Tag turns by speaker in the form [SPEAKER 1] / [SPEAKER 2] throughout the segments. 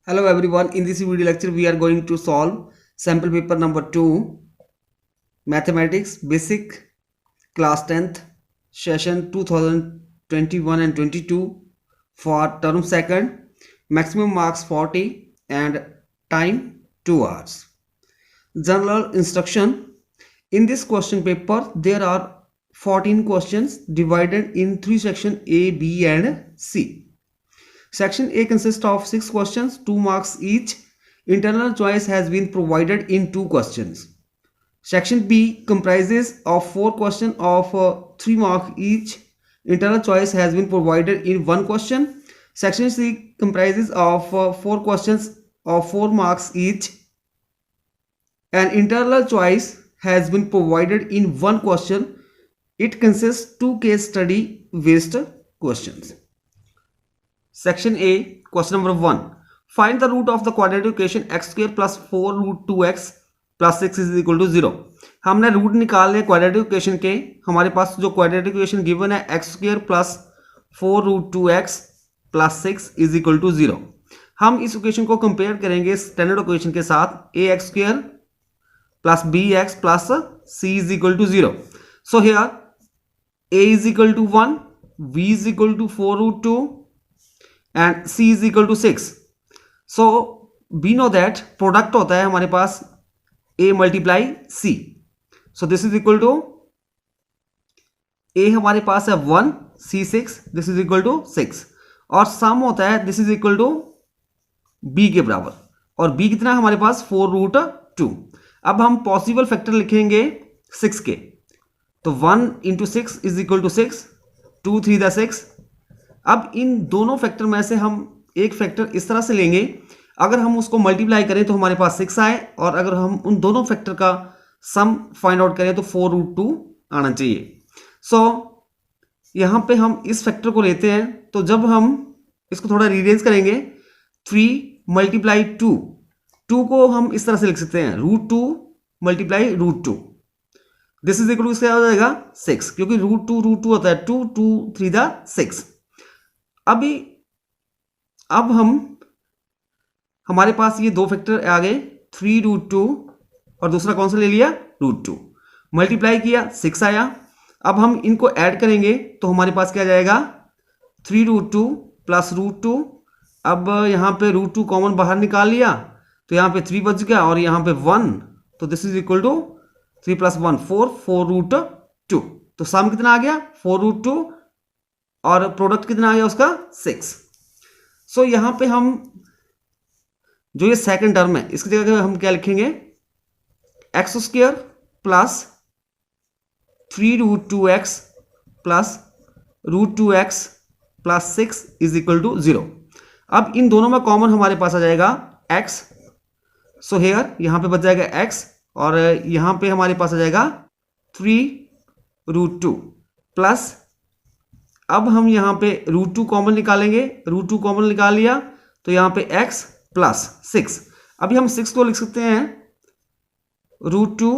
[SPEAKER 1] Hello everyone, in this video lecture we are going to solve sample paper number 2 mathematics basic class 10th session 2021 and 22 for term second, maximum marks 40 and time 2 hours. General instruction: in this question paper there are 14 questions divided in 3 sections A, B and C. Section A consists of 6 questions, 2 marks each. Internal choice has been provided in 2 questions. Section B comprises of 4 questions of 3 marks each. Internal choice has been provided in 1 question. Section C comprises of 4 questions of 4 marks each. An internal choice has been provided in 1 question. It consists 2 case study based questions. Section A, question number 1. Find the root of the quadratic equation x square plus 4 root 2x plus 6 is equal to 0. हमने root निकालने quadratic equation के. हमारे पास जो quadratic equation given है x square plus 4 root 2x plus 6 is equal to 0. हम इस equation को कंपेयर करेंगे स्टैंडर्ड इक्वेशन के साथ a x square plus b x plus c is equal to 0. So here a is equal to 1, b is equal to 4 root 2 and c is equal to 6. So we know that product होता है हमारे पास a multiply c. So this is equal to a हमारे पास है 1, c 6, this is equal to 6 और सम होता है this is equal to b के बराबर और b कितना हमारे पास 4 रूट 2. अब हम पॉसिबल फैक्टर लिखेंगे 6 के, तो 1 into 6 is equal to 6, 2 3 the 6. अब इन दोनों फैक्टर में से हम एक फैक्टर इस तरह से लेंगे, अगर हम उसको मल्टीप्लाई करें तो हमारे पास 6 आए और अगर हम उन दोनों फैक्टर का सम फाइंड आउट करें तो 4 रूट 2 आना चाहिए. सो यहाँ पे हम इस फैक्टर को लेते हैं, तो जब हम इसको थोड़ा रीअरेंज करेंगे 3 मल्टीप्लाई 2 को हम इस तरह से लिख सकते हैं root 2 multiply root 2. This is equal to क्या हो जाएगा 6, क्योंकि रूट 2 होता है 2 2 3 द 6. अब हमारे पास ये दो फैक्टर आ गए 3 रूट 2 और दूसरा कौन सा ले लिया रूट 2. मल्टीप्लाई किया 6 आया. अब हम इनको ऐड करेंगे तो हमारे पास क्या जाएगा 3 रूट 2 प्लस रूट 2. अब यहाँ पे रूट 2 कॉमन बाहर निकाल लिया तो यहाँ पे 3 बच गया और यहाँ पे 1, तो this is equal to 3 plus 1 4 root 2. तो सम कितना आ गया 4 रूट 2 और प्रोडक्ट कितना आ गया उसका 6. सो यहां पे हम जो ये सेकंड टर्म है इसकी जगह हम क्या लिखेंगे x square plus 3 root 2x plus root 2x plus 6 is equal to 0. अब इन दोनों में कॉमन हमारे पास आ जाएगा x. सो हेयर यहां पे बच जाएगा x और यहां पे हमारे पास आ जाएगा 3 रूट 2 प्लस, अब हम यहां पे रूट 2 कॉमन निकालेंगे, रूट 2 कॉमन निकाल लिया तो यहां पे x प्लस 6. अभी हम 6 को लिख सकते हैं root 2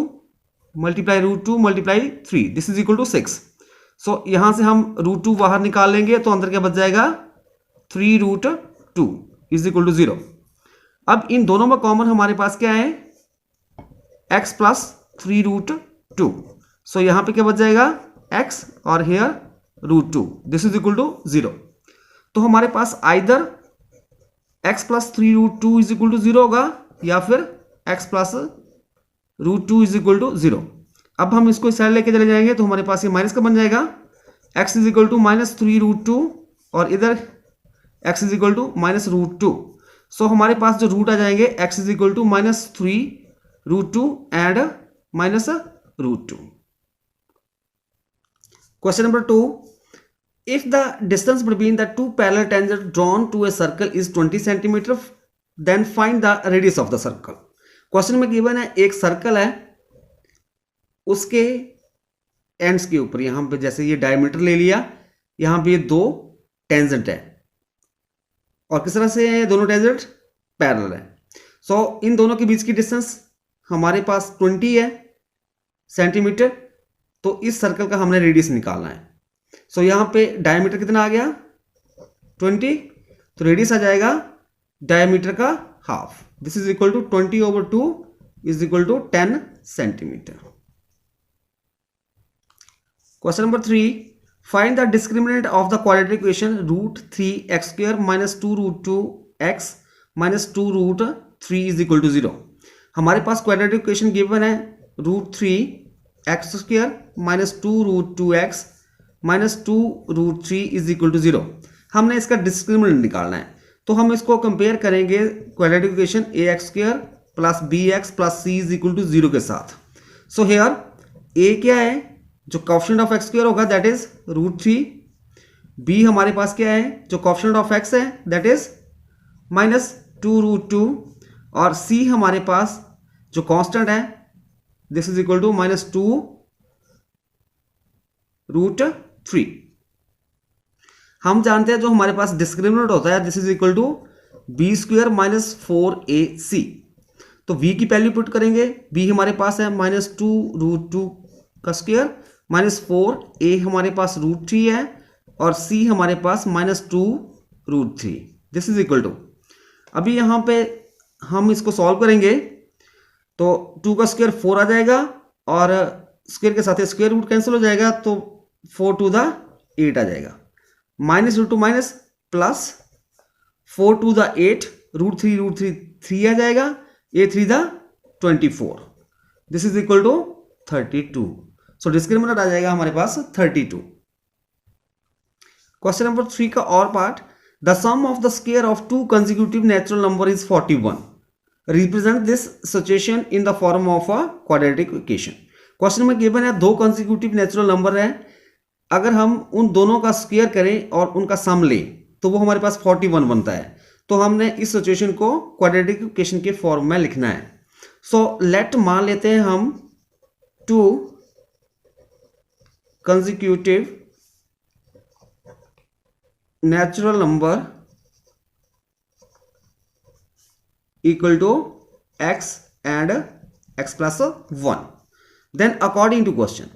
[SPEAKER 1] multiply root 2 multiply 3, this is equal to 6. So यहां से हम रूट 2 बाहर निकाल लेंगे तो अंदर क्या बच जाएगा 3 रूट 2 इज इक्वल टू 0. अब इन दोनों में कॉमन हमारे पास क्या है x प्लस 3 रूट 2. सो यहां पे क्या बच जाएगा x और here root 2, this is equal to 0. तो हमारे पास either x plus 3 root 2 is equal to 0 होगा या फिर x plus root 2 is equal to 0. अब हम इसको इस साइड लेके चले जाएंगे तो हमारे पास ये माइनस का बन जाएगा x is equal to minus 3 root 2 और इधर x is equal to minus root 2. So हमारे पास जो रूट आ जाएंगे x is equal to minus 3 root 2 and minus root 2. Question number 2. If the distance between the two parallel tangents drawn to a circle is 20 cm, then find the radius of the circle. Question में given है एक circle है, उसके ends के ऊपर यहां पे जैसे ये डायमीटर ले लिया, यहां पे ये दो टेंजेंट है और किस तरह से दोनों टेंजेंट पैरेलल है. सो इन दोनों के बीच की डिस्टेंस हमारे पास 20 है सेंटीमीटर, तो इस सर्कल का हमने रेडियस निकालना है. सो यहां पे डायमीटर कितना आ गया 20, तो रेडियस आ जाएगा डायमीटर का half, this is equal to 20/2 is equal to 10 centimetre. Question number 3, find the discriminant of the quadratic equation √3x² - 2√2x - 2√3 is equal to 0। हमारे पास क्वाड्रेटिक इक्वेशन गिवन है √3x² - 2√2x - 2√3 is equal to 0। हमने इसका discriminant निकालना है, तो हम इसको compare करेंगे quadratic equation ax² + bx + c is equal to 0 के साथ। सो हेयर a क्या है, जो कोएफिशिएंट ऑफ x² होगा दैट इज √3, b हमारे पास क्या है, जो कोएफिशिएंट ऑफ x है दैट इज -2√2, और c हमारे पास जो कांस्टेंट है दिस इज इक्वल टू -2√3। हम जानते हैं जो हमारे पास डिस्क्रिमिनेंट होता है this is equal to b² - 4ac। तो v की वैल्यू पुट करेंगे, b हमारे पास है -2√2 का स्क्वायर -4a हमारे पास √3 है और c हमारे पास -2√3, दिस इज इक्वल टू, अभी यहाँ पे हम इसको सॉल्व करेंगे तो 2 का स्क्वायर 4 आ जाएगा और स्क्वायर के साथ स्क्वायर रूट कैंसिल हो जाएगा, तो 4 to the 8 आ जाएगा, -√2 माइनस प्लस 4 to the 8, √3 3 आ जाएगा, a3 the 24, this is equal to 32। So discriminant आ जाएगा हमारे पास 32। क्वेश्चन नंबर 3 का और part, the sum of the square of 2 consecutive natural number is 41, represent this situation in the form of a quadratic equation. Question में given है 2 consecutive natural number है, अगर हम उन दोनों का स्क्वायर करें और उनका सम लें तो वो हमारे पास 41 बनता है। तो हमने इस सिचुएशन को क्वाड्रेटिक इक्वेशन के फॉर्म में लिखना है। सो लेट मान लेते हैं हम 2 consecutive natural number equal to x and x plus 1, then according to question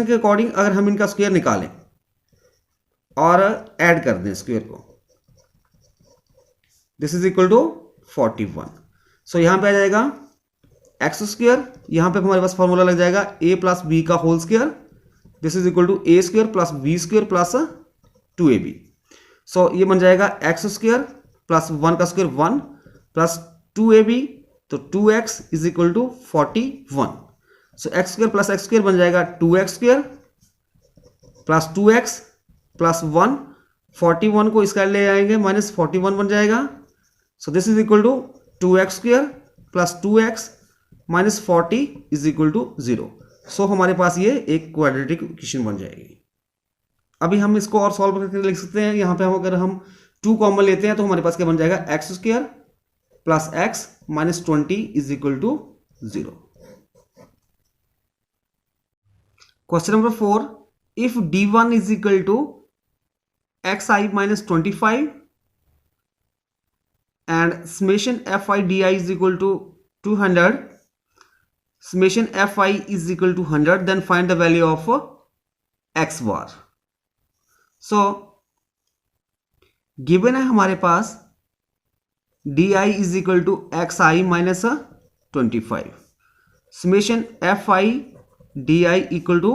[SPEAKER 1] के अकॉर्डिंग अगर हम इनका स्क्वायर निकालें और ऐड कर दें स्क्वायर को, दिस इज इक्वल टू 41। सो यहां पे आ जाएगा x², यहां पे हमारे पास फॉर्मूला लग जाएगा a + b का whole square, this is equal to a² + b² + 2ab। So ये बन जाएगा x² + 1 का स्क्वायर 1 + 2ab, तो 2x is equal to 41। So x² + x² बन जाएगा 2x² + 2x + 1, 41 को इसका ले आएंगे -41 बन जाएगा। So this is equal to 2x² + 2x - 40 is equal to 0। So हमारे पास ये एक क्वाड्रेटिक इक्वेशन बन जाएगी। अभी हम इसको और सॉल्व करके लिख सकते हैं, यहाँ पे हम अगर हम 2 कॉमन लेते हैं तो हमारे पास क्या बन जाएगा, x² + x - 20 is equal to 0। Question number 4, if d1 is equal to xi - 25 and summation fi di is equal to 200, summation fi is equal to 100, then find the value of x bar। so given है हमारे पास di is equal to xi minus 25, summation fi di equal to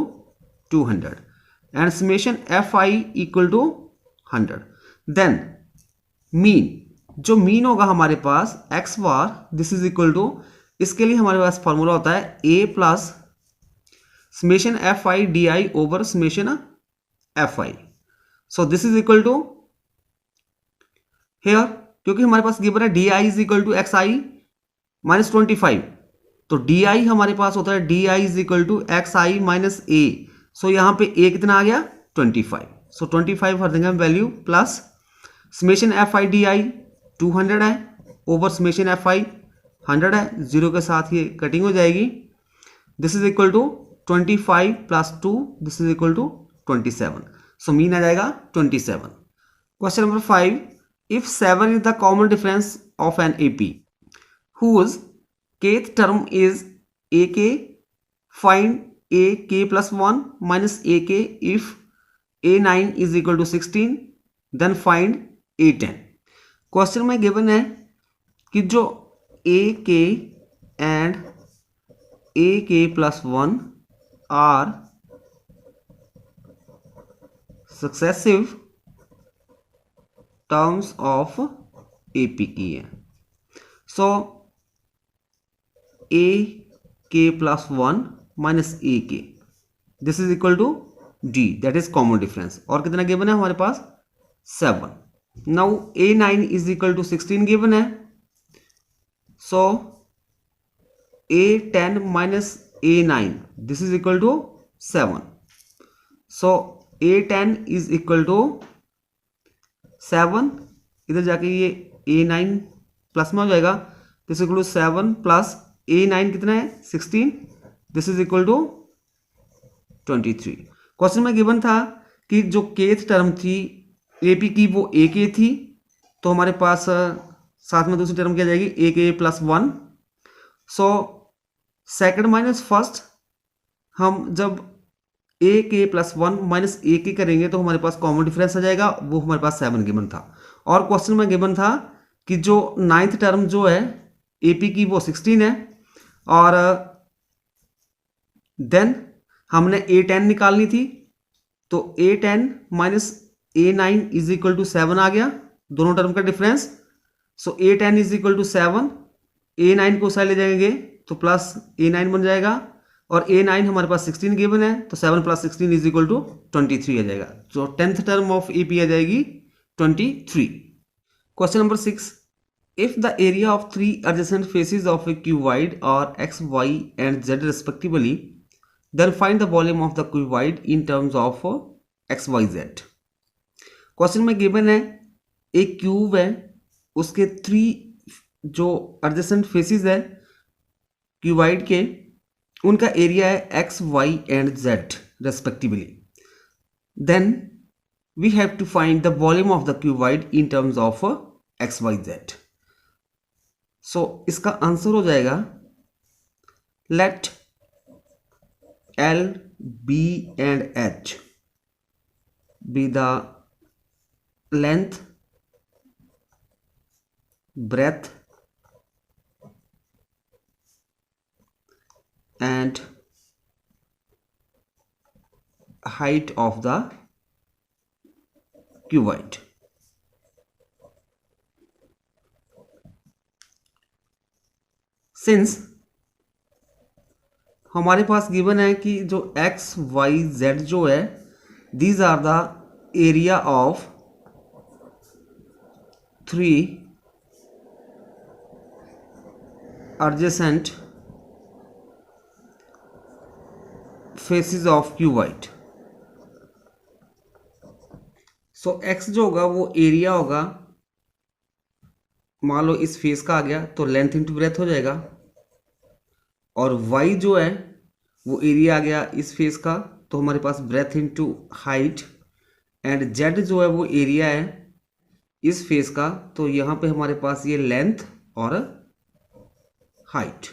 [SPEAKER 1] 200 and summation fi equal to 100, then mean, जो mean होगा हमारे पास x bar this is equal to, इसके लिए हमारे पास फॉर्मूला होता है a plus summation fi di over summation fi। So this is equal to here, क्योंकि हमारे पास गिवन है di is equal to xi - 25, तो di हमारे पास होता है di is equal to xi minus a। So यहाँ पे a कितना आ गया 25, सो 25 भर देंगे हम value, plus summation fi di 200 है ओवर समेशन fi 100 है, 0 के साथ ये कटिंग हो जाएगी, this is equal to 25 + 2, this is equal to 27। So mean आ जाएगा 27। Question number 5, if 7 is the common difference of an AP whose kth term is ak, find ak + 1 minus ak if a9 is equal to 16, then find a10। क्वेश्चन में given है कि जो A K and A K plus 1 are successive terms of AP की है। सो ए K plus 1 minus A K, this is equal to D, that is common difference. और कितना given है हमारे पास 7। Now A9 is equal to 16 given है। So A10 minus A9, this is equal to 7। So A10 is equal to 7, इधर जाके ये A9 plus में हो जाएगा, this is equal to 7 plus A9 कितना है 16, this is equal to 23। Question में गिवन था कि जो केथ टर्म थी एपी की वो ए के थी, तो हमारे पास साथ में दूसरी टर्म क्या जाएगी ए K plus 1। So second minus first, हम जब ए के प्लस 1 माइनस ए के करेंगे तो हमारे पास कॉमन डिफरेंस आ जाएगा, वो हमारे पास 7 गिवन था। और क्वेश्चन में गिवन था कि जो नाइन्थ टर्म जो है एपी की वो 16 है, और देन हमने A10 निकालनी थी, तो A10 minus A9 is equal to 7 आ गया, दोनों टर्म का difference. So A10 is equal to 7, A9 को साइड ले जाएंगे तो प्लस A9 बन जाएगा, और A9 हमारे पास 16 गिवन है, तो 7 प्लस 16 इज इक्वल टू 23 आ जाएगा। तो 10th टर्म ऑफ AP आ जाएगी 23। Question number 6, if the area of 3 adjacent faces of a cuboid are x, y and z respectively, then find the volume of the cuboid in terms of x, y, z। Question में given है एक cube है, उसके 3 जो adjacent faces है cuboid के, उनका area है x, y and z respectively, then we have to find the volume of the cuboid in terms of x, y, z। सो इसका आंसर हो जाएगा late L, B and H be the length, breadth and height of the cuboid। Since हमारे पास given है कि जो x, y, z जो है these are the area of 3 adjacent faces of cuboid. So x जो होगा वो एरिया होगा, मान लो इस फेस का आ गया तो लेंथ इंटू ब्रेथ हो जाएगा, और y जो है वो एरिया आ गया इस फेस का, तो हमारे पास breadth into height, and z जो है वो एरिया है इस फेस का, तो यहाँ पे हमारे पास ये लेंथ और height.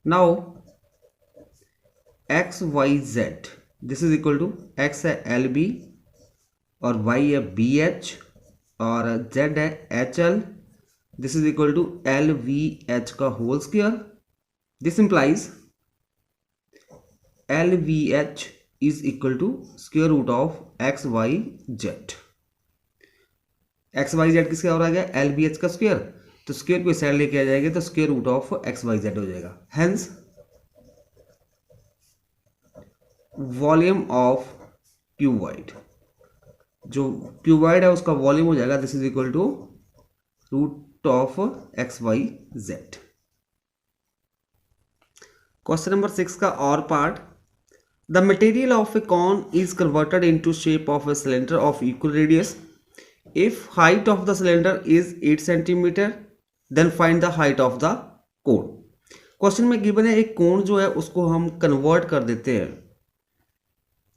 [SPEAKER 1] Now x, y, z this is equal to x है LB और y है BH और z है HL, this is equal to LVH का whole square. This implies LVH is equal to square root of XYZ। XYZ किसका और आ गया LVH का स्क्वायर, तो स्क्वायर को साइड लेके आ जाएगा तो स्क्वायर रूट ऑफ XYZ हो जाएगा। हेंस वॉल्यूम ऑफ क्यूबॉइड, जो क्यूबॉइड है उसका वॉल्यूम हो जाएगा this is equal to root of XYZ। Question number 6 का और part, the material of a cone is converted into shape of a cylinder of equal radius if height of the cylinder is 8 centimetre then find the height of the cone. Question में given है एक कोन जो है उसको हम convert कर देते हैं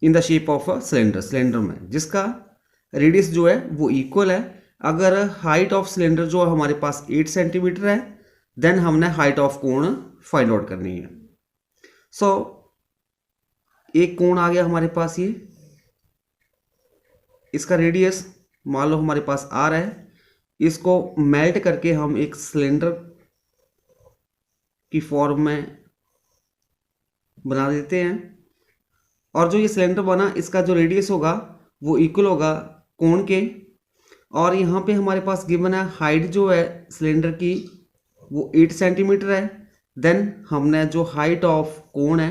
[SPEAKER 1] in the shape of a cylinder, cylinder में जिसका रेडियस जो है वो इक्वल है। अगर हाइट ऑफ सिलेंडर जो हमारे पास 8 सेंटीमीटर है देन हमने height of cone find out करनी है। सो एक कोण आ गया हमारे पास, ये इसका रेडियस मान लो हमारे पास R है, इसको मेल्ट करके हम एक सिलेंडर की फॉर्म में बना देते हैं। और जो ये सिलेंडर बना, इसका जो रेडियस होगा वो इक्वल होगा कोण के। और यहाँ पे हमारे पास गिवन है हाइट जो है सिलेंडर की वो 8 सेंटीमीटर है। देन हमने जो हाइट ऑफ कोण है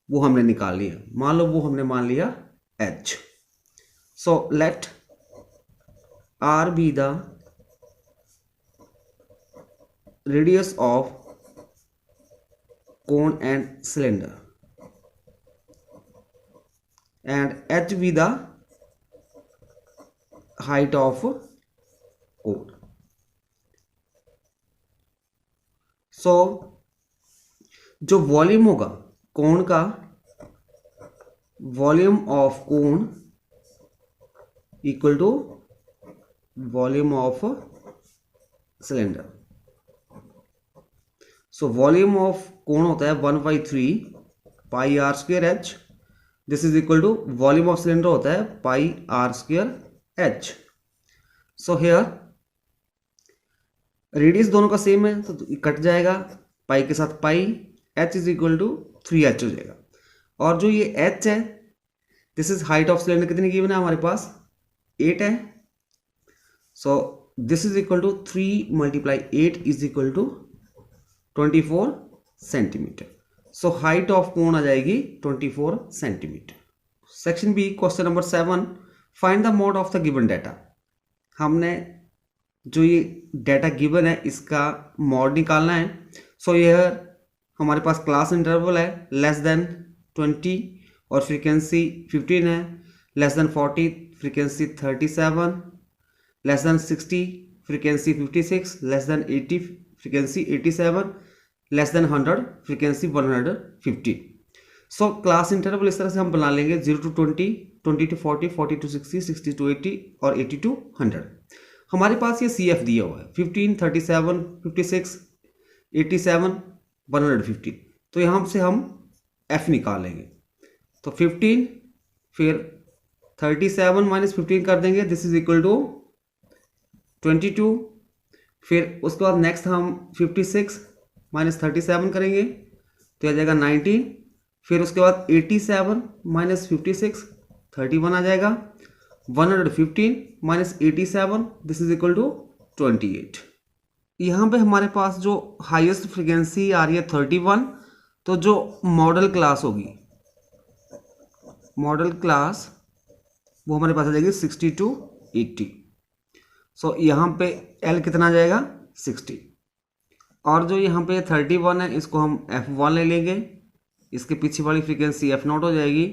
[SPEAKER 1] वो हमने निकाल लिया, मान लो वो हमने मान लिया h। So let r be the radius of cone and cylinder and h be the height of cone. So जो वॉल्यूम होगा कोण का, volume of cone equal to volume of cylinder. So volume of cone होता है 1/3 pi are square h. This is equal to volume of cylinder होता है pi are square h. So here radius दोनों का same है तो cut जाएगा, pi के साथ pi, h is equal to 3h हो जाएगा। और जो ये एच है this is height of cylinder कितनी गिवन है हमारे पास 8 है। So this is equal to 3 × 8 is equal to 24 centimetre. So height of cone आ जाएगी 24 centimetre. Section B question number 7, find the mode of the given data. हमने जो ये डाटा गिवन है इसका मोड निकालना है। सो यह हमारे पास क्लास इंटरवल है लेस देन 20 और फ्रीक्वेंसी 15 है, less than 40 frequency 37, less than 60 frequency 56, less than 80 frequency 87, less than 100 frequency 150। So class interval इस तरह से हम बना लेंगे 0 to 20, 20 to 40, 40 to 60, 60 to 80 और 80 to 100। हमारे पास ये CF दिया हुआ है 15, 37, 56, 87, 150। तो यहाँ से हम F निकाल लेंगे। तो 15 फिर 37 माइनस 15 कर देंगे, दिस इज इक्वल टू 22। फिर उसके बाद नेक्स्ट हम 56 माइनस 37 करेंगे तो आ जाएगा 19। फिर उसके बाद 87 माइनस 56 31 आ जाएगा। 115 minus 87 this is equal to 28। यहाँ पे हमारे पास जो हाईएस्ट फ्रीक्वेंसी आ रही है 31, तो जो मॉडल क्लास होगी, मॉडल क्लास वो हमारे पास आ जाएगी 60 to 80। सो यहाँ पे L कितना आ जाएगा 60। और जो यहाँ पे 31 है इसको हम F1 ले लेंगे, इसके पीछे वाली फ्रीक्वेंसी F0 हो जाएगी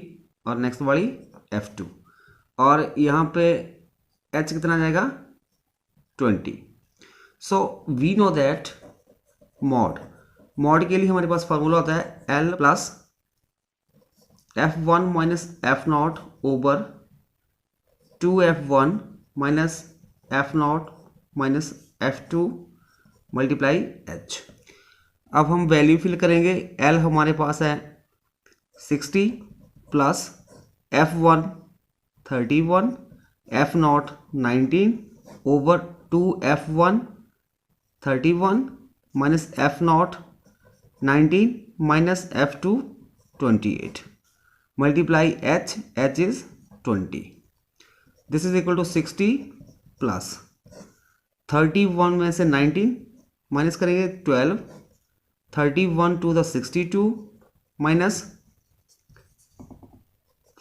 [SPEAKER 1] और नेक्स्ट वाली F2। और यहाँ पे H कितना आ जाएगा 20। So we know that mode के लिए हमारे पास फार्मूला होता है L plus F1 minus F0 over 2F1 minus F0 minus F2 multiply H। अब हम वैल्यू फिल करेंगे। L हमारे पास है 60 plus F1 31, F0 19 over 2F1 31 minus F0 19 minus F2 28 multiply H, H is 20। This is equal to 60 plus 31 में से 19 minus करेंगे 12, 31 two the 62 minus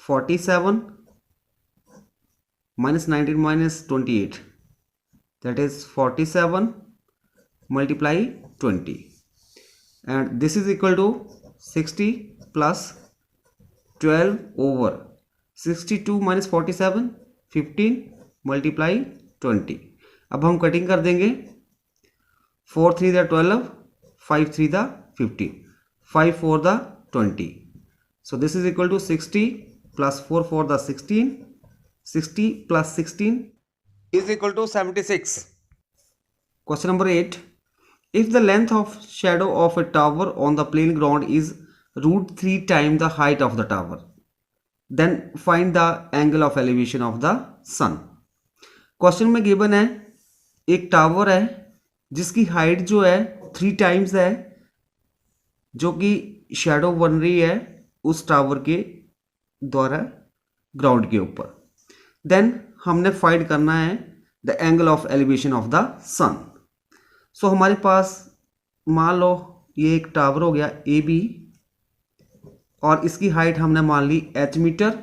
[SPEAKER 1] 47 minus 19 minus 28 that is 47 multiply 20 and this is equal to 60 plus 12 over 62 minus 47 15 multiply 20। अब हम cutting कर देंगे 4 3 the 12, 5 3 the 15, 5 4 the 20। So this is equal to 60 plus 4 4 the 16, 60 plus 16 is equal to 76. Question number 8. If the length of shadow of a tower on the plain ground is √3 times the height of the tower, then find the angle of elevation of the sun. Question में given है एक tower है जिसकी height जो है 3 times है, जो कि शैडो बन रही है उस टावर के द्वारा ग्राउंड के ऊपर। देन हमने फाइंड करना है the angle of elevation of the sun. So हमारे पास मान लो ये एक टावर हो गया ए बी, और इसकी हाइट हमने मान ली h मीटर,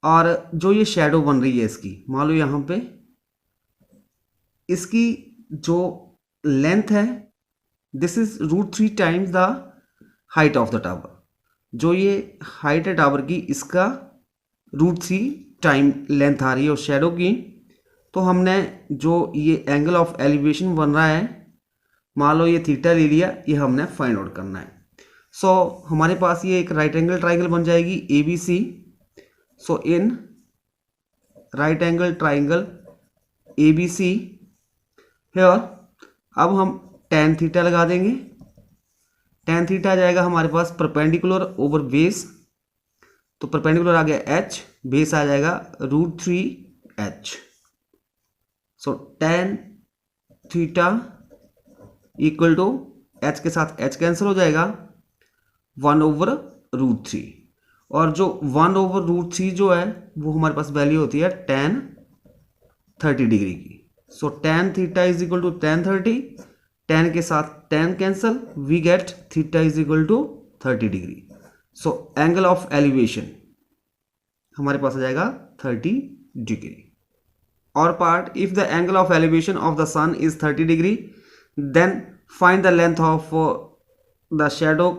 [SPEAKER 1] और जो ये शैडो बन रही है इसकी, मान लो यहाँ पे इसकी जो लेंथ है this is √3 times the height of the tower. जो ये हाइट है टावर की, इसका √3 टाइम लेंथ आ रही है उस शैडो की। तो हमने जो ये एंगल ऑफ एलिवेशन बन रहा है, मान लो ये थीटा ले लिया, ये हमने फाइंड आउट करना है। सो हमारे पास ये एक राइट एंगल ट्राइंगल बन जाएगी A B C. So in right angle triangle A B C here, अब हम tan थीटा लगा देंगे। tan थीटा आ जाएगा हमारे पास परपेंडिकुलर ओवर बेस, तो परपेंडिकुलर आ गया h, बेस आ जाएगा √3h। So tan theta equal to h के साथ h कैंसिल हो जाएगा 1/√3, और जो 1/√3 जो है वो हमारे पास वैल्यू होती है tan 30 डिग्री की। So tan theta is equal to tan 30, tan के साथ tan cancel, we get theta is equal to 30 degree. So angle of elevation हमारे पास आ जाएगा 30 डिग्री। और part, if the angle of elevation of the sun is 30 degree, then find the length of the shadow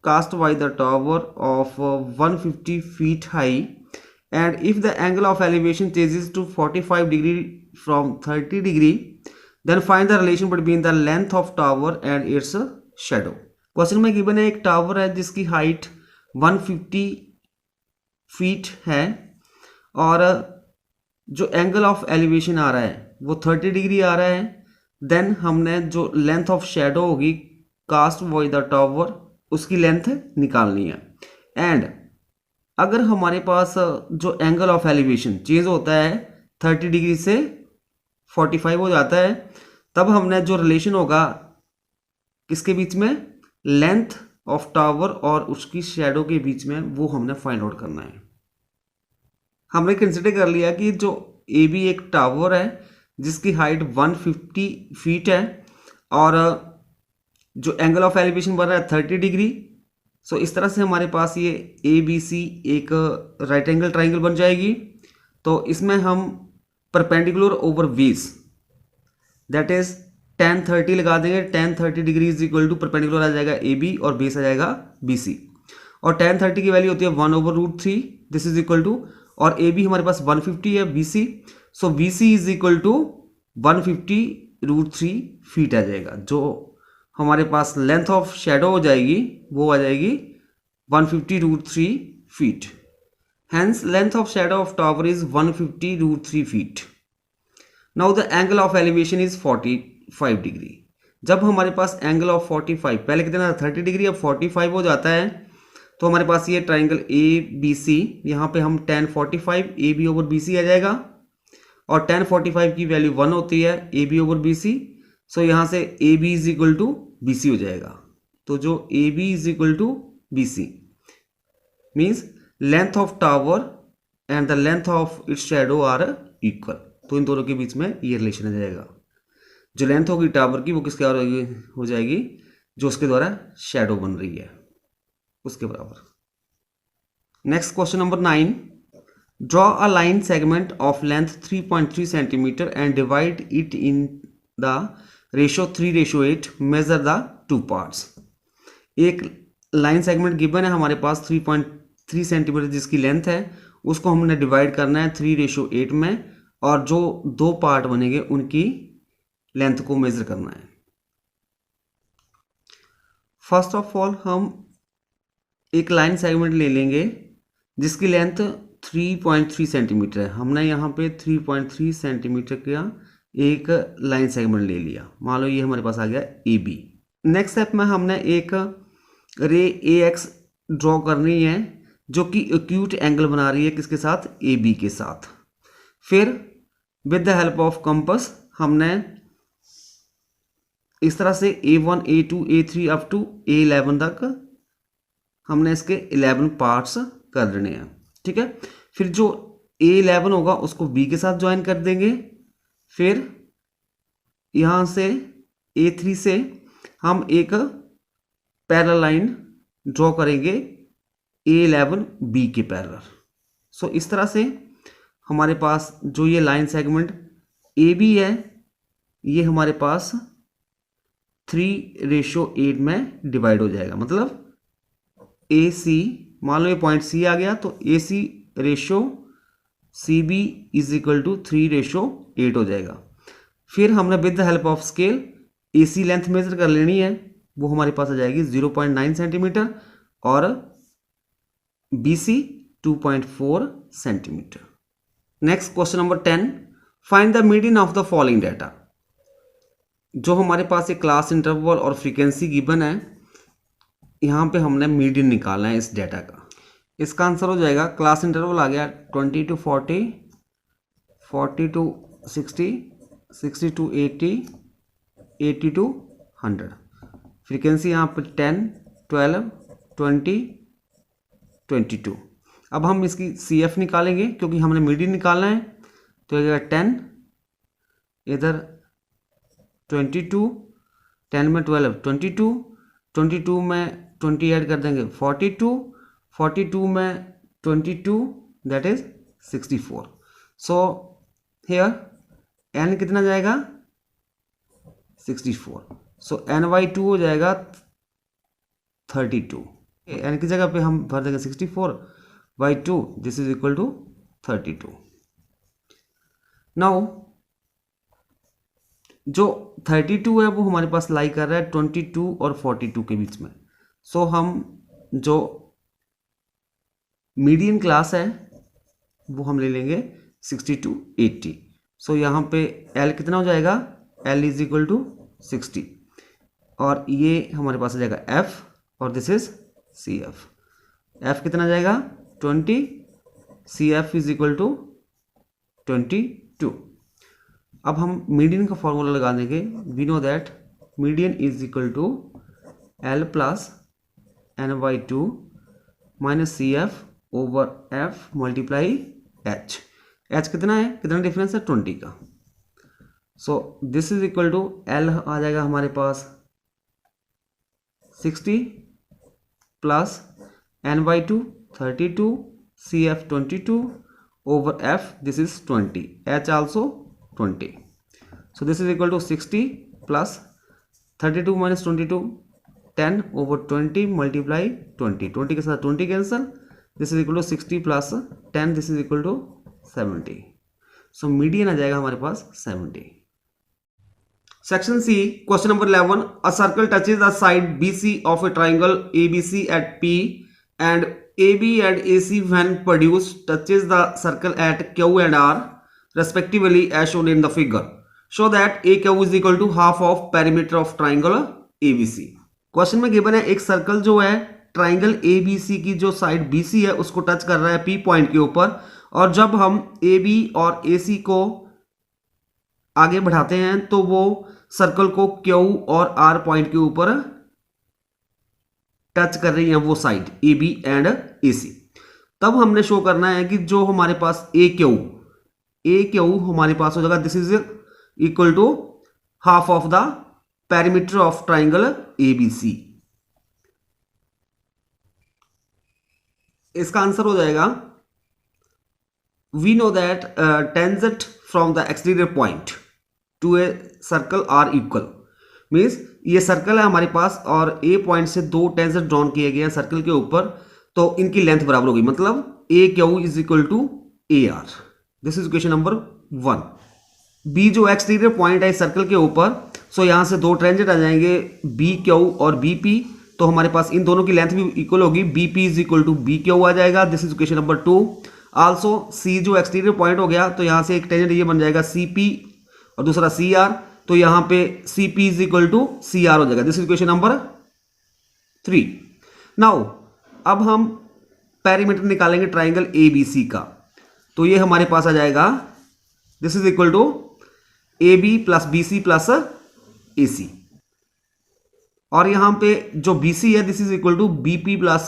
[SPEAKER 1] cast by the tower of 150 feet high, and if the angle of elevation changes to 45 degree from 30 degree, then find the relation between the length of tower and its shadow। Question में given है एक tower है जिसकी height 150 feet है, और जो angle of elevation आ रहा है वो 30 डिग्री आ रहा है। देन हमने जो लेंथ ऑफ शैडो होगी कास्ट बाय द टावर, उसकी लेंथ निकालनी है। एंड अगर हमारे पास जो एंगल ऑफ एलिवेशन चेंज होता है 30 डिग्री से 45 हो जाता है, तब हमने जो रिलेशन होगा किसके बीच में, लेंथ ऑफ टावर और उसकी शैडो के बीच में, वो हमने फाइंड आउट करना है। हमने कंसिडर कर लिया कि जो ए बी एक टावर है जिसकी हाइट 150 फीट है, और जो एंगल ऑफ एलिवेशन बन रहा है 30 डिग्री। सो इस तरह से हमारे पास ये ए बी सी एक राइट एंगल ट्राइंगल बन जाएगी। तो इसमें हम perpendicular over base, that is tan 30 लगा देंगे। tan 30 degree is equal to perpendicular आ जाएगा ए बी और बेस आ जाएगा बी सी, और tan 30 की वैल्यू होती है 1/√3, दिस इज इक्वल टू, और ए बी हमारे पास 150 है, B C, so B C is equal to 150√3 feet आ जाएगा। जो हमारे पास लेंथ ऑफ शैडो हो जाएगी वो आ जाएगी 150√3 feet. Hence length of shadow of tower is 150√3 feet. Now the angle of elevation is 45 degree. जब हमारे पास एंगल ऑफ 45, पहले कितना था 30 डिग्री, अब 45 हो जाता है, तो हमारे पास ये ट्राइंगल ए बी सी, यहाँ पे हम tan 45 A B over B C आ जाएगा, और tan 45 की वैल्यू 1 होती है A B over B C. So यहाँ से A B is equal to B C हो जाएगा। तो जो A B is equal to B C means length of tower and the length of its shadow are equal. तो इन दोनों के बीच में ये रिलेशन आ जाएगा। जो लेंथ होगी टावर की वो किसके बराबर हो जाएगी, जो उसके द्वारा शैडो बन रही है उसके बराबर। Next question number 9, draw a line segment of length 3.3 centimetre and divide it in the ratio 3:8, measure the two parts. एक लाइन सेगमेंट गिवन है हमारे पास 3.3 सेंटीमीटर जिसकी लेंथ है, उसको हमने डिवाइड करना है 3:8 में, और जो दो पार्ट बनेंगे उनकी लेंथ को मेजर करना है। फर्स्ट ऑफ ऑल हम एक लाइन सेगमेंट ले लेंगे जिसकी लेंथ 3.3 सेंटीमीटर है। हमने यहाँ पे 3.3 सेंटीमीटर का एक लाइन सेगमेंट ले लिया। मान लो ये हमारे पास आ गया ए बी। नेक्स्ट स्टेप में हमने एक रे ए एक्स ड्रॉ करनी है जो कि एक्यूट एंगल बना रही है किसके साथ, ए बी के साथ। फिर with the help of compass हमने इस तरह से A1 A2 A3 up to A11 तक हमने इसके 11 पार्ट्स कर देने हैं। ठीक है, फिर जो A11 होगा उसको B के साथ ज्वाइन कर देंगे। फिर यहाँ से A3 से हम एक पैरेलल लाइन ड्रॉ करेंगे A11 B के पैरेलल। सो इस तरह से हमारे पास जो ये लाइन सेगमेंट AB है ये हमारे पास 3:8 में डिवाइड हो जाएगा। मतलब AC, मान लो ये पॉइंट C आ गया तो AC ratio CB is equal to 3:8 हो जाएगा। फिर हमने with the help of scale AC length measure कर लेनी है, वो हमारे पास आ जाएगी 0.9 सेंटीमीटर और BC 2.4 centimetre. Next question number 10, find the median of the following data. जो हमारे पास एक क्लास इंटरवल और फ्रीक्वेंसी गिवन है, यहाँ पे हमने मीडियन निकालना है इस डाटा का। इसका आंसर हो जाएगा, क्लास इंटरवल आ गया 20 to 40, 40 to 60, 60 to 80, 80 to 100। Frequency यहाँ पे 10, 12, 20, 22। अब हम इसकी CF निकालेंगे क्योंकि हमने मीडियन निकालना है। तो ये 10, इधर 22, 10 में 12 22, 22 में 20 ऐड कर देंगे 42, 42 में 22 that is 64। So here n कितना जाएगा 64। सो n/2 हो जाएगा 32। n की जगह पे हम भर देंगे 64/2, this is equal to 32। Now जो 32 है वो हमारे पास लाई कर रहा है 22 और 42 के बीच में। सो हम जो मीडियन क्लास है वो हम ले लेंगे 60 to 80। सो यहाँ पे L कितना हो जाएगा, L इज इक्वल टू 60 और ये हमारे पास आ जाएगा F और दिस इज CF। F कितना जाएगा 20, CF इज इक्वल टू 22। अब हम मीडियन का फॉर्मूला लगा देंगे। We know that median is equal to L plus n/2 minus CF over F multiply H। H कितना है, कितना डिफरेंस है 20 का। So this is equal to L आ जाएगा हमारे पास 60 plus n/2 32, CF 22 over F this is 20, H also 20। so this is equal to 60 plus 32 minus 22 10 over 20 multiply 20, 20 के साथ 20 cancel, this is equal to 60 plus 10 this is equal to 70। so median आ जाएगा हमारे पास 70। Section C, question number 11, a circle touches the side BC of a triangle ABC at P and AB and AC when produced touches the circle at Q and R respectively as shown in the figure. Show that AQ is equal to half of perimeter of triangle ABC. Question में given है एक circle जो है triangle ABC की जो side BC है उसको touch कर रहा है P पॉइंट के ऊपर, और जब हम AB और AC को आगे बढ़ाते हैं तो वो सर्कल को Q और R पॉइंट के ऊपर टच कर रही है वो साइड AB एंड AC। तब हमने शो करना है कि जो हमारे पास AQ हमारे पास हो जाएगा this is equal to half of the perimeter of triangle ABC। इसका आंसर हो जाएगा we know that tangent from the exterior point to a circle are equal, means ये सर्कल है हमारे पास और ए पॉइंट से दो टेंजेंट ड्रॉन किए गए हैं सर्कल के ऊपर, तो इनकी लेंथ बराबर होगी, मतलब AQ is equal to AR। This is equation number 1। B जो एक्सटीरियर पॉइंट है इस सर्कल के ऊपर, सो यहां से दो टेंजेंट आ जाएंगे BQ और BP, तो हमारे पास इन दोनों की लेंथ भी इक्वल होगी, BP is equal to BQ आ जाएगा। This is equation number 2। Also C जो एक्सटीरियर पॉइंट हो गया तो यहां से एक टेंजेंट ये बन जाएगा CP और दूसरा CR, तो यहां पे CP is equal to CR हो जाएगा। This is equation number 3। Now अब हम पेरीमीटर निकालेंगे ट्राइंगल ABC का, तो ये हमारे पास आ जाएगा this is equal to A B plus B C plus A C, और यहां पे जो बी सी है this is equal to B P plus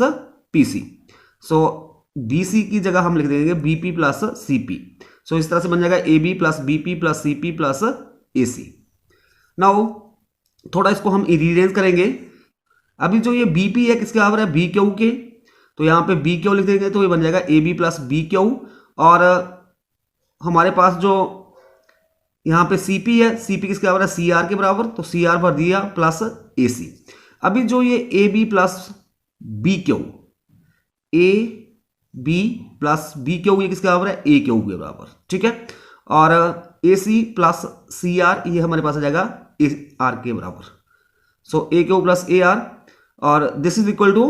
[SPEAKER 1] P C. So B C की जगह हम लिख देंगे B P plus C P. So इस तरह से बन जाएगा A B plus B P plus C P plus A C. Now थोड़ा इसको हम रीअरेंज करेंगे। अभी जो ये बी पी है किसके बराबर है, बी क्यू के, तो यहाँ पे बी क्यू लिख देंगे तो ये बन जाएगा A B plus B Q, और हमारे पास जो यहाँ पे सी पी है, सी पी किसके बराबर है, सी आर के बराबर, तो सी आर भर दिया प्लस ए सी। अभी जो ये A B plus B Q, A B plus B Q ये किसके बराबर है, ए क्यू के बराबर, ठीक है, और ए सी प्लस सी आर ये हमारे पास आ जाएगा ए आर के बराबर। सो A Q plus A R, और दिस इज इक्वल टू,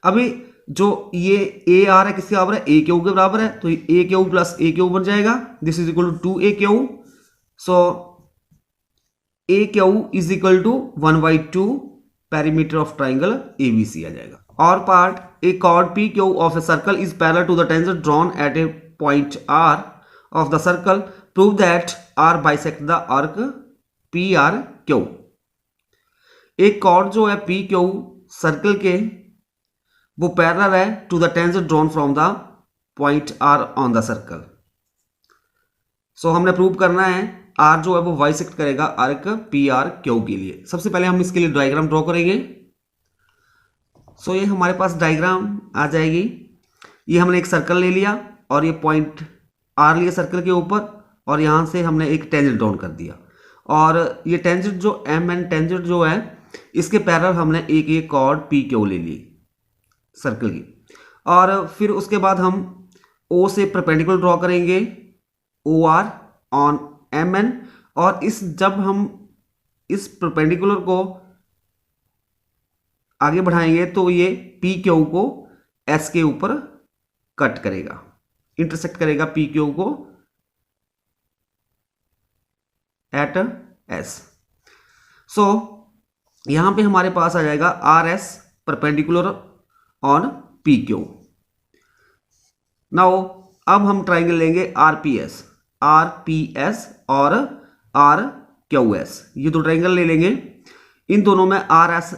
[SPEAKER 1] अभी जो ये ए आर है किसके बराबर है, ए क्यू के बराबर है, तो A Q plus A Q बन जाएगा, this is equal to 2 AQ। So A Q is equal to 1/2 perimeter of triangle ABC आ जाएगा। और part, a chord PQ of a circle is parallel to the tangent drawn at a point R of the circle. Prove that R bisect the arc PRQ। एक chord जो है PQ circle के वो parallel है to the tangent drawn from the point R on the circle. So हमने prove करना है R जो है वो बाइसेक्ट करेगा आर्क PRQ के लिए। सबसे पहले हम इसके लिए डायग्राम ड्रॉ करेंगे। सो ये हमारे पास डायग्राम आ जाएगी। ये हमने एक सर्कल ले लिया और ये पॉइंट R लिया सर्कल के ऊपर, और यहाँ से हमने एक टेंजेंट ड्रॉन कर दिया, और ये टेंजेंट जो एम एन टेंजेंट जो है इसके पैरेलल हमने एक कॉर्ड PQ ले ली सर्कल की, और फिर उसके बाद हम O से परपेंडिकुलर ड्रॉ करेंगे OR ऑन MN, और जब हम इस परपेंडिकुलर को आगे बढ़ाएंगे तो ये PQ को S के ऊपर कट करेगा, इंटरसेक्ट करेगा PQ को एट S। सो यहां पे हमारे पास आ जाएगा RS perpendicular on PQ। Now अब हम ट्राइंगल लेंगे RPS और RQS, ये दो ट्राइंगल ले लेंगे। इन दोनों में RS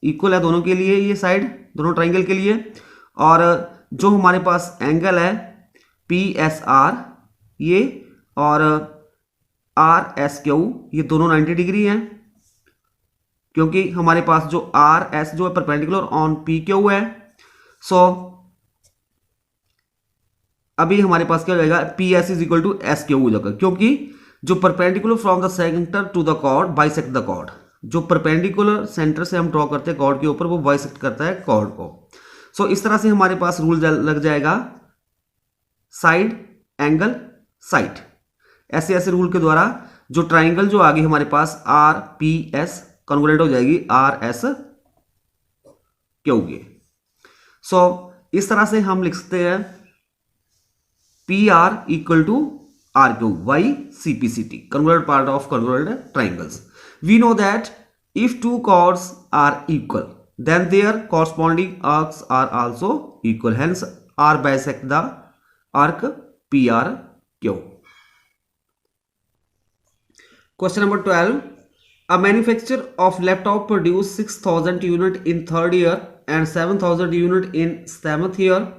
[SPEAKER 1] इक्वल है दोनों के लिए, ये साइड दोनों ट्राइंगल के लिए, और जो हमारे पास एंगल है PSR ये और RSQ ये दोनों 90 डिग्री हैं, क्योंकि हमारे पास जो RS जो है परपेंडिकुलर ऑन PQ है। सो अभी हमारे पास क्या हो जाएगा, PS is equal to SQ हो जाएगा, क्योंकि जो perpendicular from the centre to the chord bisect the chord, जो परपेंडिकुलर सेंटर से हम ड्रॉ करते हैं कॉर्ड के ऊपर वो बाइसेक्ट करता है कॉर्ड को। सो इस तरह से हमारे पास रूल लग जाएगा साइड एंगल साइड। ऐसे ऐसे रूल के द्वारा जो ट्राइंगल जो आगे हमारे पास RPS कन्वर्ट हो जाएगी RSQ के। सो इस तरह से हम लिख सकते हैं PR equal to RQ by CPCT, convoluted part of convoluted triangles. We know that if two chords are equal, then their corresponding arcs are also equal. Hence, R bisect the arc PRQ. Question number 12. A manufacturer of laptop produced 6,000 unit in third year and 7,000 unit in 7th year.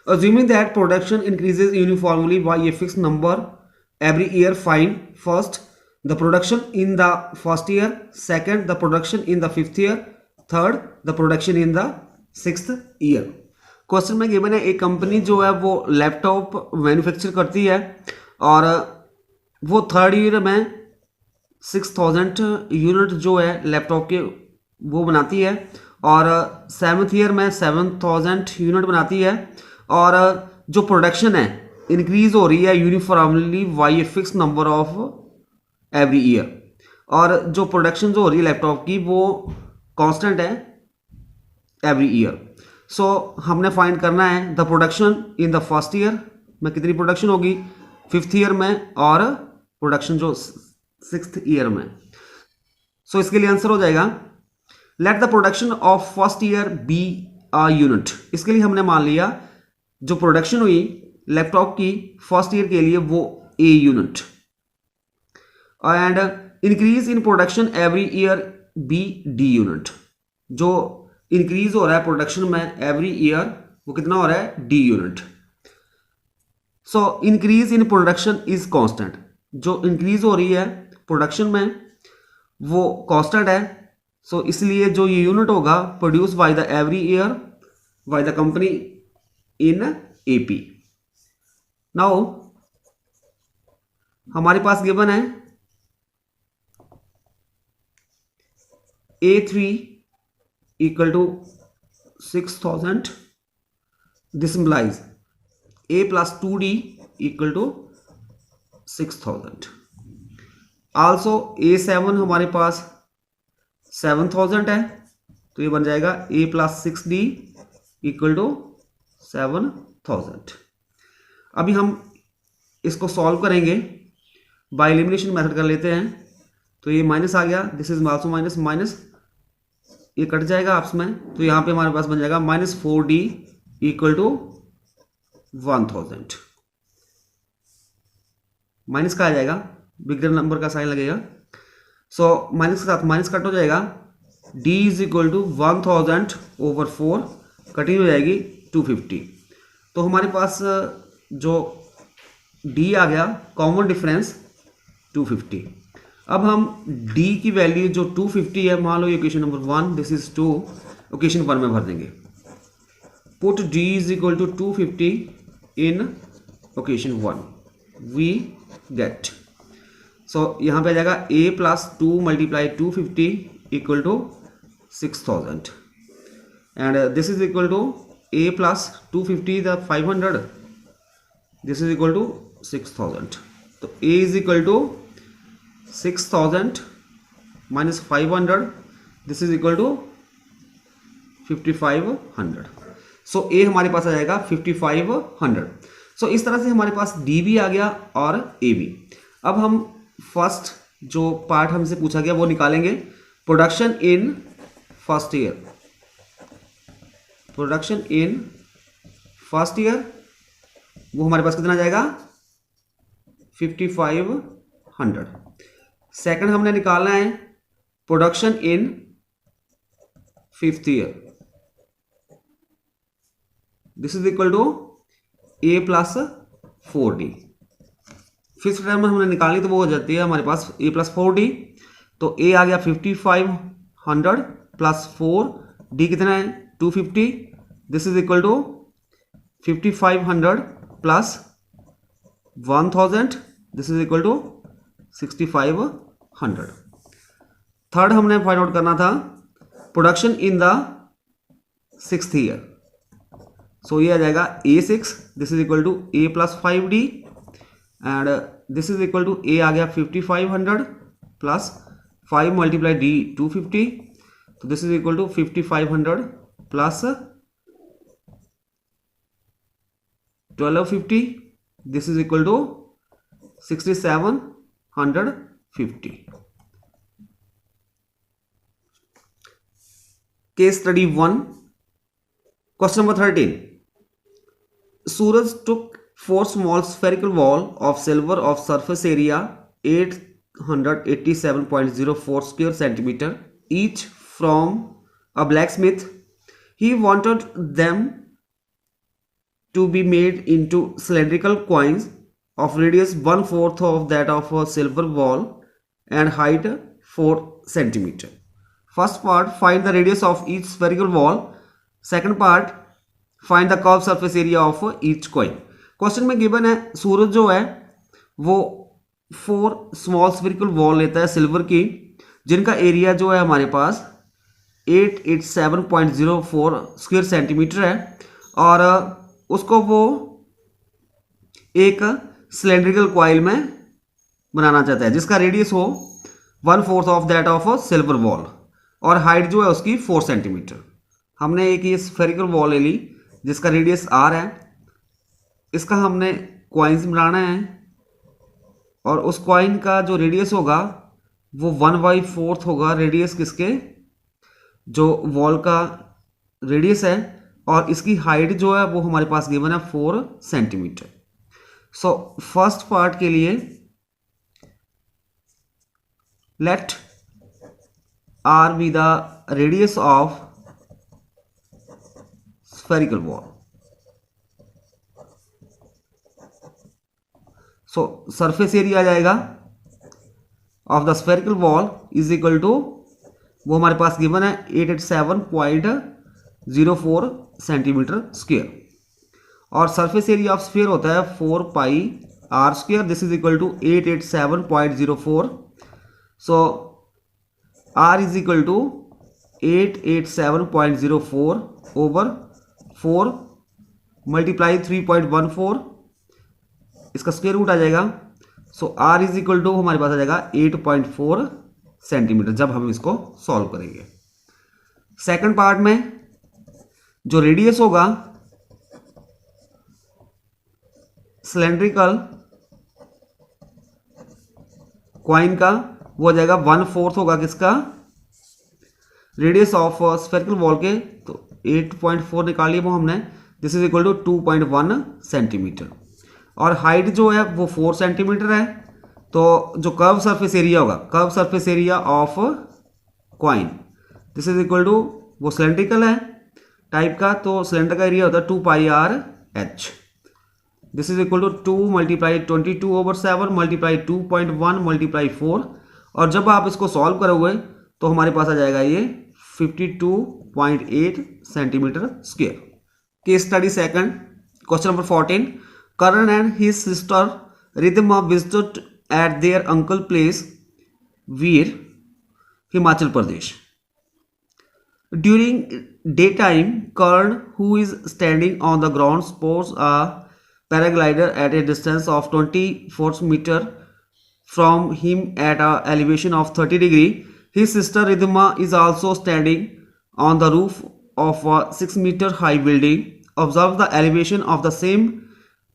[SPEAKER 1] Assuming that production increases uniformly by a fixed number every year, find first the production in the first year, second the production in the 5th year, third the production in the 6th year. Question में given है एक company जो है वो laptop manufacture करती है और वो थर्ड ईयर में 6,000 यूनिट जो है लैपटॉप के वो बनाती है, और 7th ईयर में 7,000 यूनिट बनाती है, और जो प्रोडक्शन है इंक्रीज हो रही है uniformly by a fix number of every year, और जो प्रोडक्शन जो हो रही है लैपटॉप की वो कांस्टेंट है एवरी ईयर। सो हमने फाइंड करना है the production in the first year में कितनी प्रोडक्शन होगी, 5th ईयर में, और प्रोडक्शन जो 6th ईयर में। सो इसके लिए आंसर हो जाएगा let the production of first year be a unit. इसके लिए हमने मान लिया जो प्रोडक्शन हुई लैपटॉप की फर्स्ट ईयर के लिए वो A unit and increase in production every year B D unit। जो इंक्रीज हो रहा है प्रोडक्शन में एवरी ईयर वो कितना हो रहा है D unit. So increase in production is constant, जो इंक्रीज हो रही है प्रोडक्शन में वो कांस्टेंट है। सो इसलिए जो ये यूनिट होगा produce by the every year by the company in AP। Now हमारे पास गिवन है A3 equal to 6000, this implies A plus 2D equal to 6000। also A7 हमारे पास 7000 है, तो ये बन जाएगा A plus 6D equal to 7000। अभी हम इसको सॉल्व करेंगे, बाय एलिमिनेशन मेथड कर लेते हैं। तो ये माइनस आ गया, this is also minus, minus ये कट जाएगा आपस में, तो यहाँ पे हमारे पास बन जाएगा -4D इक्वल टू 1000। माइनस का आ जाएगा, बिगर नंबर का साइन लगेगा। सो माइनस के साथ माइनस कट हो जाएगा, D is equal to 1000/4 cutting हो जाएगी 250। तो हमारे पास जो D आ गया कॉमन डिफरेंस 250। अब हम D की वैल्यू जो 250 है, मान लो equation number 1, this is 2, equation 1 में भर देंगे। Put D is equal to 250 in equation 1, we get, so यहाँ पे आ जाएगा A plus 2 multiply 250 equal to 6000 and this is equal to A plus 250 the 500, this is equal to 6000। तो A is equal to 6000 minus 500, this is equal to 5500। So A हमारे पास आ जाएगा 5500। सो इस तरह से हमारे पास D भी आ गया और A भी। अब हम फर्स्ट जो पार्ट हमसे पूछा गया वो निकालेंगे, production in first year. Production in first year वो हमारे पास कितना आ जाएगा 5500। सेकंड हमने निकालना है production in fifth year, this is equal to A plus 4D। Fifth term हमने निकालनी तो वो हो जाती है हमारे पास A प्लस 4D। तो A आ गया 5500 प्लस 4D कितना है 250, this is equal to 5500 plus 1000, this is equal to 6500। Third हमने फाइंड आउट करना था production in the sixth year. So ये आ जाएगा A6, this is equal to A plus 5D and this is equal to A आ गया 5500 plus 5 multiply D 250, तो this is equal to 5500 plus 1250, this is equal to 6750। Case study 1, question number 13. Suraj took 4 small spherical ball of silver of surface area 887.04 square centimeter each from a blacksmith. He wanted them to be made into cylindrical coins of radius 1/4 of that of a silver ball and height 4 centimeter. First part, find the radius of each spherical ball. Second part, find the curved surface area of each coin. Question में given है सूरज जो है वो 4 small spherical ball लेता है silver की, जिनका area जो है हमारे पास 887.04 स्क्वायर सेंटीमीटर है और उसको वो एक सिलेंड्रिकल कॉइल में बनाना चाहता है जिसका रेडियस हो 1/4 of that of silver ball और हाइट जो है उसकी 4 सेंटीमीटर। हमने एक ये स्फेरिकल बॉल ले ली जिसका रेडियस r है, इसका हमने कॉइन्स बनाना है और उस कॉइन का जो रेडियस होगा वो 1/4 होगा रेडियस किसके, जो वॉल का रेडियस है, और इसकी हाइट जो है वो हमारे पास गिवन है 4 सेंटीमीटर। सो फर्स्ट पार्ट के लिए let R be the radius of spherical ball. So surface area आ जाएगा of the spherical ball is equal to, वो हमारे पास गिवन है 887.04 सेंटीमीटर स्क्वायर, और सरफेस एरिया ऑफ स्फीयर होता है 4 pi are square. This is equal to 887.04। So R is equal to 887.04 over 4 multiply 3.14, इसका स्क्वायर रूट आ जाएगा। So R is equal to हमारे पास आ जाएगा 8.4 सेंटीमीटर जब हम इसको सॉल्व करेंगे। सेकंड पार्ट में जो रेडियस होगा सिलेंड्रिकल कॉइन का, वो आ जाएगा 1/4 होगा किसका, रेडियस ऑफ स्फेरिकल बॉल के। तो 8.4 निकालिए वो हमने, this is equal to 2.1 centimetre, और हाइट जो है वो 4 सेंटीमीटर है। तो जो कर्व सरफेस एरिया होगा, curve surface area of coin, this is equal to, वो सिलेंड्रिकल है टाइप का, तो सिलेंडर का एरिया होता है 2 pi R H. This is equal to 2 multiply 22/7 multiply 2.1 multiply 4, और जब आप इसको सॉल्व करोगे तो हमारे पास आ जाएगा ये 52.8 centimetre square. Case study second, question number 14। Karan and his sister Riddhima visited at their uncle place Veer, Himachal Pradesh. During daytime, Karan, who is standing on the ground, spots a paraglider at a distance of 24 meter from him at an elevation of 30 degree. His sister Riddhima is also standing on the roof of a 6 meter high building. Observe the elevation of the same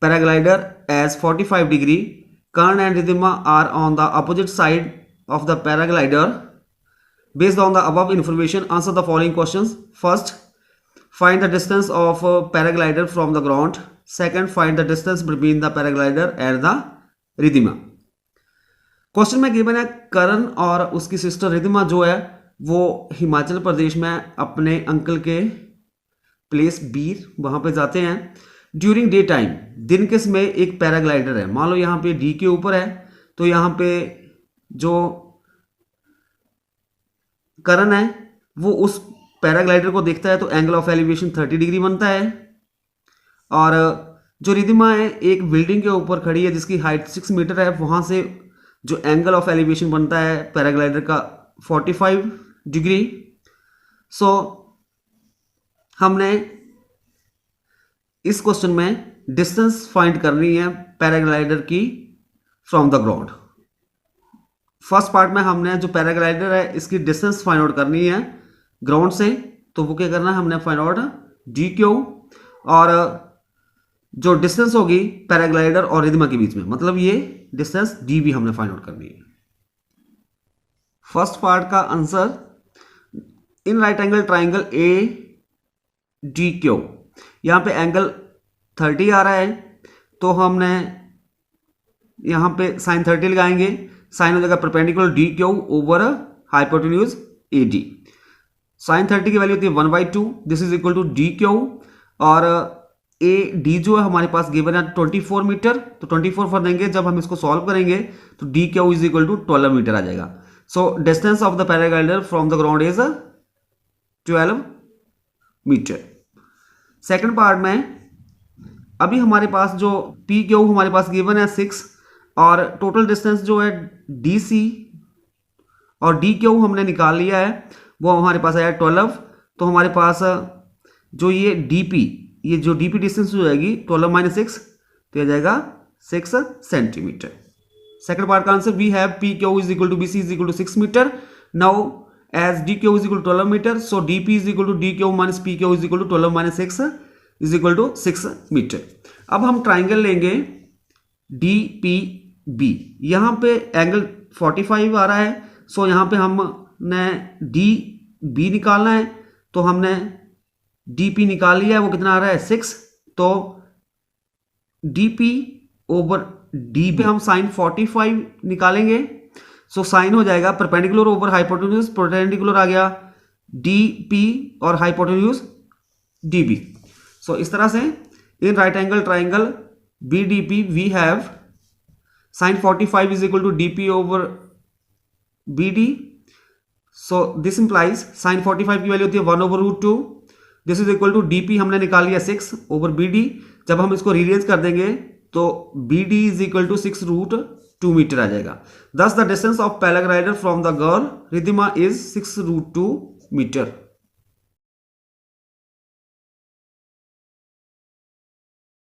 [SPEAKER 1] paraglider as 45 degree. Karan and Riddhima are on the opposite side of the paraglider. Based on the above information, answer the following questions. First, find the distance of a paraglider from the ground. Second, find the distance between the paraglider and the Riddhima. Question में given है करण और उसकी sister Riddhima जो है वो हिमाचल प्रदेश में अपने uncle के प्लेस बीर वहां पे जाते हैं। ड्यूरिंग डे टाइम, दिन के समय एक पैराग्लाइडर है, मान लो यहाँ पे डी के ऊपर है, तो यहाँ पे जो करण है वो उस पैराग्लाइडर को देखता है तो एंगल ऑफ एलिवेशन 30 डिग्री बनता है, और जो रिद्धिमा है एक बिल्डिंग के ऊपर खड़ी है जिसकी हाइट 6 मीटर है, वहां से जो एंगल ऑफ एलिवेशन बनता है पैराग्लाइडर का 45 डिग्री। सो हमने इस क्वेश्चन में डिस्टेंस फाइंड करनी है पैराग्लाइडर की from the ground. First part में हमने जो पैराग्लाइडर है इसकी डिस्टेंस फाइंड आउट करनी है ग्राउंड से, तो वो क्या करना है, हमने फाइंड आउट डी क्यू, और जो डिस्टेंस होगी पैराग्लाइडर और रिद्धिमा के बीच में, मतलब ये डिस्टेंस डी भी हमने फाइंड आउट करनी है। फर्स्ट पार्ट का answer, in right angle triangle A D Q, यहाँ पे एंगल 30 आ रहा है, तो हमने यहाँ पे साइन 30 लगाएंगे, साइन हो जाएगा perpendicular D Q over hypotenuse A D. Sine 30 की वैल्यू होती है 1/2, this is equal to D Q, और ए डी जो है हमारे पास गिवन है 24 मीटर, तो 24 फॉर देंगे, जब हम इसको सॉल्व करेंगे तो D Q is equal to 12 metre आ जाएगा। So distance of the paraglider from the ground is 12 metre. Second part में अभी हमारे पास जो पी क्यू हमारे पास गिवन है 6, और टोटल डिस्टेंस जो है डी सी और डी क्यू हमने निकाल लिया है, वो हमारे पास आया 12, तो हमारे पास जो ये डी पी, ये जो डी पी डिस्टेंस हो जाएगी 12 - 6, तो यह जाएगा 6 सेंटीमीटर। सेकंड पार्ट का answer, we have P Q is equal to B C is equal to 6 metre. Now as dq is equal to 12 meter, so dp is equal to dq minus pq is equal to 12 minus 6 is equal to 6 metre. अब हम triangle लेंगे DPB, यहाँ पे angle 45 आ रहा है, सो यहाँ पे हमने DB निकालना है, तो हमने DP निकाल लिया है, वो कितना आ रहा है 6, तो DP ओवर डी पे हम साइन 45 निकालेंगे। सो साइन हो जाएगा परपेंडिकुलर ओवर हाइपोटेन्यूज, परपेंडिकुलर आ गया डी पी और हाइपोटेन्यूज डी बी। सो इस तरह से in right angle triangle B D P we have sine 45 is equal to D P over B D. So this implies sine 45 की value होती है 1 over root 2। This is equal to D P हमने निकाल लिया 6 over B D. जब हम इसको rearrange कर देंगे तो B D is equal to 6 root 2 metre आ जाएगा। Thus the distance of paraglider from the girl Riddhima is 6 root 2 metre.